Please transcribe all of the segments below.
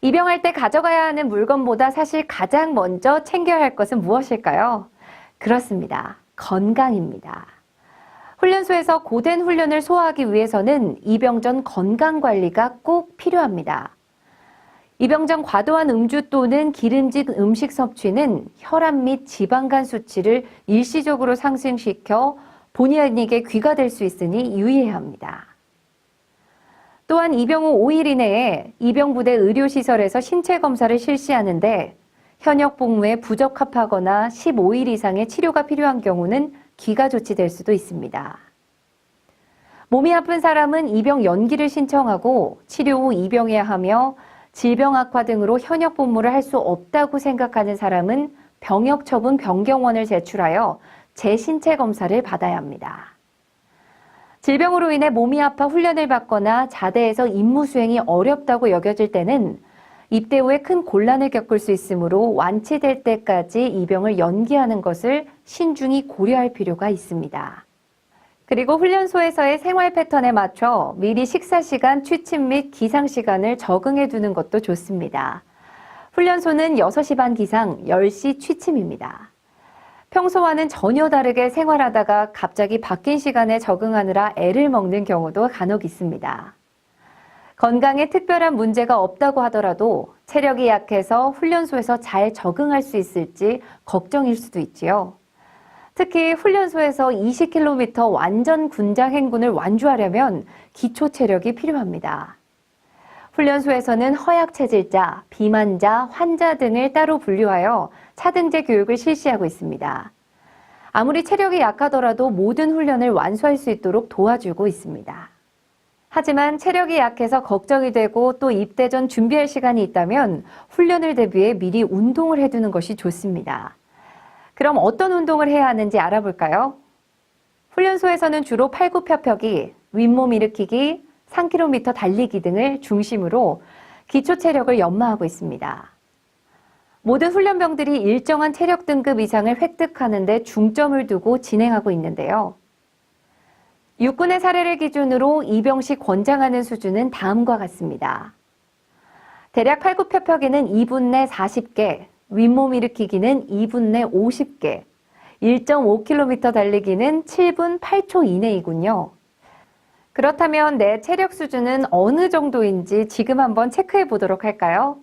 입영할 때 가져가야 하는 물건보다 사실 가장 먼저 챙겨야 할 것은 무엇일까요? 그렇습니다. 건강입니다. 훈련소에서 고된 훈련을 소화하기 위해서는 입영 전 건강관리가 꼭 필요합니다. 입영 전 과도한 음주 또는 기름진 음식 섭취는 혈압 및 지방간 수치를 일시적으로 상승시켜 본인에게 귀가될 수 있으니 유의해야 합니다. 또한 입영 후 5일 이내에 입영부대 의료시설에서 신체 검사를 실시하는데 현역 복무에 부적합하거나 15일 이상의 치료가 필요한 경우는 귀가 조치될 수도 있습니다. 몸이 아픈 사람은 입영 연기를 신청하고 치료 후 입영해야 하며 질병 악화 등으로 현역 복무를 할 수 없다고 생각하는 사람은 병역 처분 변경원을 제출하여 재신체 검사를 받아야 합니다. 질병으로 인해 몸이 아파 훈련을 받거나 자대에서 임무 수행이 어렵다고 여겨질 때는 입대 후에 큰 곤란을 겪을 수 있으므로 완치될 때까지 입영을 연기하는 것을 신중히 고려할 필요가 있습니다. 그리고 훈련소에서의 생활 패턴에 맞춰 미리 식사 시간, 취침 및 기상 시간을 적응해 두는 것도 좋습니다. 훈련소는 6시 반 기상, 10시 취침입니다. 평소와는 전혀 다르게 생활하다가 갑자기 바뀐 시간에 적응하느라 애를 먹는 경우도 간혹 있습니다. 건강에 특별한 문제가 없다고 하더라도 체력이 약해서 훈련소에서 잘 적응할 수 있을지 걱정일 수도 있지요. 특히 훈련소에서 20km 완전 군장 행군을 완주하려면 기초 체력이 필요합니다. 훈련소에서는 허약체질자, 비만자, 환자 등을 따로 분류하여 차등제 교육을 실시하고 있습니다. 아무리 체력이 약하더라도 모든 훈련을 완수할 수 있도록 도와주고 있습니다. 하지만 체력이 약해서 걱정이 되고 또 입대 전 준비할 시간이 있다면 훈련을 대비해 미리 운동을 해두는 것이 좋습니다. 그럼 어떤 운동을 해야 하는지 알아볼까요? 훈련소에서는 주로 팔굽혀펴기, 윗몸 일으키기, 3km 달리기 등을 중심으로 기초 체력을 연마하고 있습니다. 모든 훈련병들이 일정한 체력 등급 이상을 획득하는 데 중점을 두고 진행하고 있는데요. 육군의 사례를 기준으로 입영시 권장하는 수준은 다음과 같습니다. 대략 팔굽혀펴기는 2분 내 40개, 윗몸 일으키기는 2분 내 50개, 1.5km 달리기는 7분 8초 이내이군요. 그렇다면 내 체력 수준은 어느 정도인지 지금 한번 체크해 보도록 할까요?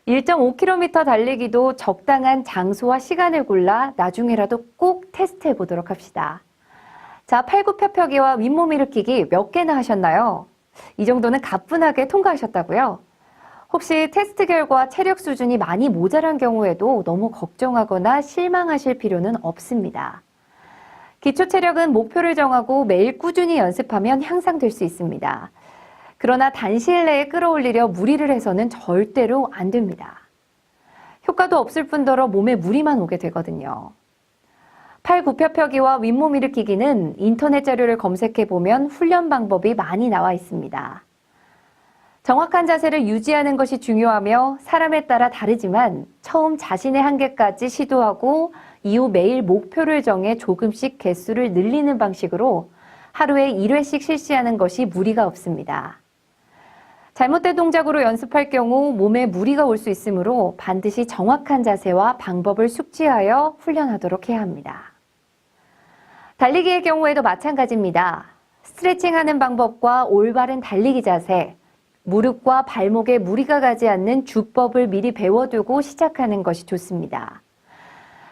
1.5km 달리기도 적당한 장소와 시간을 골라 나중에라도 꼭 테스트해 보도록 합시다. 자, 팔굽혀펴기와 윗몸 일으키기 몇 개나 하셨나요? 이 정도는 가뿐하게 통과하셨다고요? 혹시 테스트 결과 체력 수준이 많이 모자란 경우에도 너무 걱정하거나 실망하실 필요는 없습니다. 기초 체력은 목표를 정하고 매일 꾸준히 연습하면 향상될 수 있습니다. 그러나 단시일 내에 끌어올리려 무리를 해서는 절대로 안 됩니다. 효과도 없을 뿐더러 몸에 무리만 오게 되거든요. 팔굽혀펴기와 윗몸 일으키기는 인터넷 자료를 검색해보면 훈련 방법이 많이 나와 있습니다. 정확한 자세를 유지하는 것이 중요하며 사람에 따라 다르지만 처음 자신의 한계까지 시도하고 이후 매일 목표를 정해 조금씩 개수를 늘리는 방식으로 하루에 1회씩 실시하는 것이 무리가 없습니다. 잘못된 동작으로 연습할 경우 몸에 무리가 올 수 있으므로 반드시 정확한 자세와 방법을 숙지하여 훈련하도록 해야 합니다. 달리기의 경우에도 마찬가지입니다. 스트레칭하는 방법과 올바른 달리기 자세, 무릎과 발목에 무리가 가지 않는 주법을 미리 배워두고 시작하는 것이 좋습니다.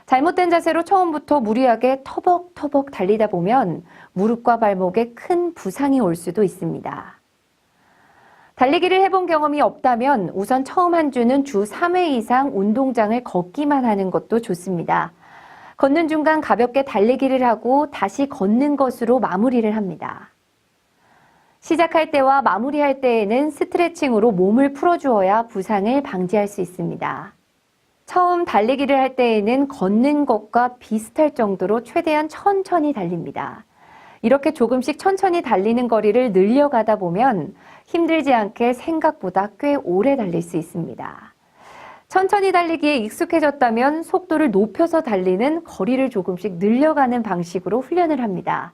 잘못된 자세로 처음부터 무리하게 터벅터벅 달리다 보면 무릎과 발목에 큰 부상이 올 수도 있습니다. 달리기를 해본 경험이 없다면 우선 처음 한 주는 주 3회 이상 운동장을 걷기만 하는 것도 좋습니다. 걷는 중간 가볍게 달리기를 하고 다시 걷는 것으로 마무리를 합니다. 시작할 때와 마무리할 때에는 스트레칭으로 몸을 풀어주어야 부상을 방지할 수 있습니다. 처음 달리기를 할 때에는 걷는 것과 비슷할 정도로 최대한 천천히 달립니다. 이렇게 조금씩 천천히 달리는 거리를 늘려가다 보면 힘들지 않게 생각보다 꽤 오래 달릴 수 있습니다. 천천히 달리기에 익숙해졌다면 속도를 높여서 달리는 거리를 조금씩 늘려가는 방식으로 훈련을 합니다.